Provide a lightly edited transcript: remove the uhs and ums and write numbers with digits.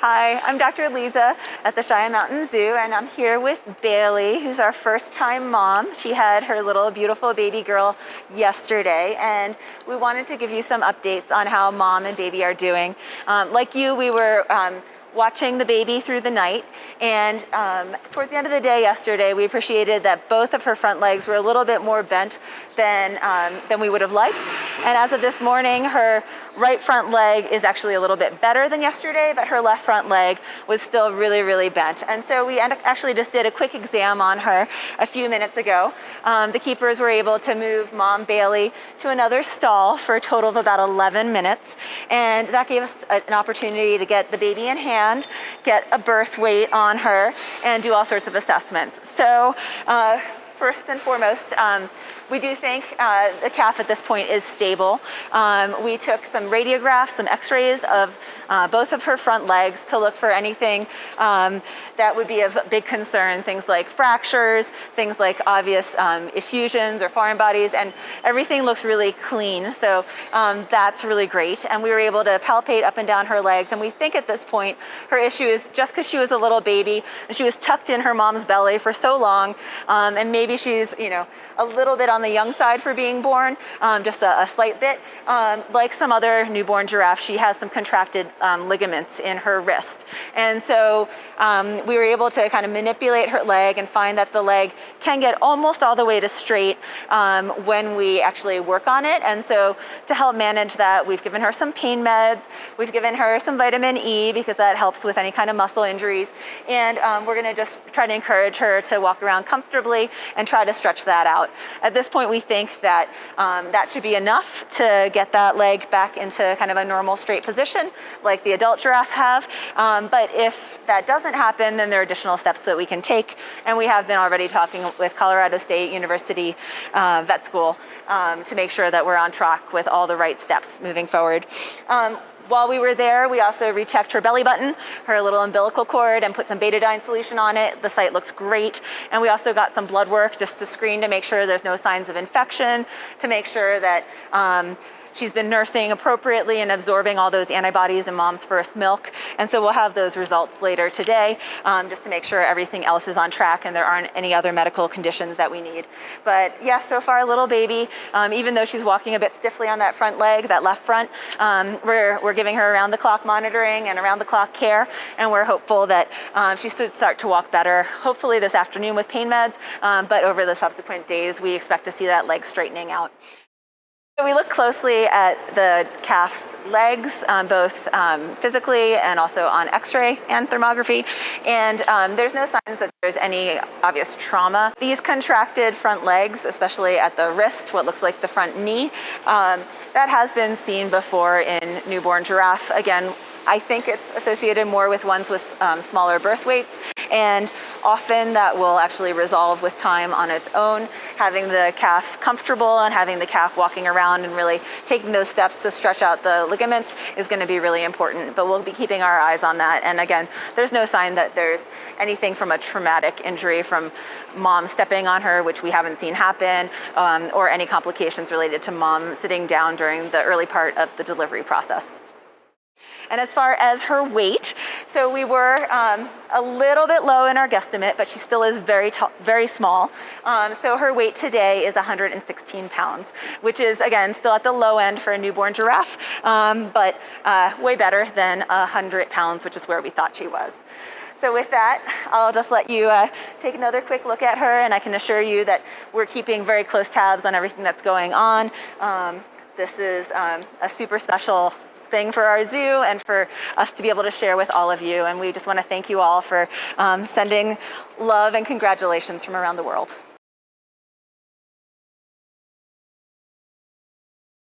Hi, I'm Dr. Liza at the Cheyenne Mountain Zoo, and I'm here with Bailey, who's our first-time mom. She had her little beautiful baby girl yesterday, and we wanted to give you some updates on how mom and baby are doing. Like you, we were watching the baby through the night, and towards the end of the day yesterday, we appreciated that both of her front legs were a little bit more bent than we would have liked. And as of this morning, her right front leg is actually a little bit better than yesterday, but her left front leg was still really, really bent. And so we actually just did a quick exam on her a few minutes ago. The keepers were able to move Mom Bailey to another stall for a total of about 11 minutes. And that gave us an opportunity to get the baby in hand, get a birth weight on her, and do all sorts of assessments. So first and foremost, we do think the calf at this point is stable. We took some radiographs, some x-rays of both of her front legs to look for anything that would be of big concern, things like fractures, things like obvious effusions or foreign bodies, and everything looks really clean. So that's really great. And we were able to palpate up and down her legs. And we think at this point, her issue is just because she was a little baby and she was tucked in her mom's belly for so long, and maybe she's, a little bit on the young side for being born, just a slight bit. Like some other newborn giraffe, she has some contracted ligaments in her wrist. And so we were able to kind of manipulate her leg and find that the leg can get almost all the way to straight when we actually work on it. And so to help manage that, we've given her some pain meds, we've given her some vitamin E because that helps with any kind of muscle injuries. And we're gonna just try to encourage her to walk around comfortably and try to stretch that out. At this point, we think that that should be enough to get that leg back into kind of a normal straight position like the adult giraffe have. But if that doesn't happen, then there are additional steps that we can take. And we have been already talking with Colorado State University Vet School to make sure that we're on track with all the right steps moving forward. While we were there, we also rechecked her belly button, her little umbilical cord, and put some betadine solution on it. The site looks great. And we also got some blood work just to screen to make sure there's no signs of infection, to make sure that she's been nursing appropriately and absorbing all those antibodies in mom's first milk. And so we'll have those results later today, just to make sure everything else is on track and there aren't any other medical conditions that we need. But yeah, so far, little baby, even though she's walking a bit stiffly on that front leg, that left front, we're giving her around the clock monitoring and around the clock care. And we're hopeful that she should start to walk better, hopefully this afternoon with pain meds, but over the subsequent days, we expect to see that leg straightening out. So we look closely at the calf's legs, both physically and also on x-ray and thermography, and there's no signs that there's any obvious trauma. These contracted front legs, especially at the wrist, what looks like the front knee, that has been seen before in newborn giraffe. Again, I think it's associated more with ones with smaller birth weights, and often that will actually resolve with time on its own. Having the calf comfortable and having the calf walking around and really taking those steps to stretch out the ligaments is going to be really important, but we'll be keeping our eyes on that. And again, there's no sign that there's anything from a traumatic injury from mom stepping on her, which we haven't seen happen, or any complications related to mom sitting down during the early part of the delivery process. And as far as her weight, so we were a little bit low in our guesstimate, but she still is very small. So her weight today is 116 pounds, which is, again, still at the low end for a newborn giraffe, but way better than 100 pounds, which is where we thought she was. So with that, I'll just let you take another quick look at her, and I can assure you that we're keeping very close tabs on everything that's going on. This is a super special thing for our zoo and for us to be able to share with all of you. And we just want to thank you all for sending love and congratulations from around the world.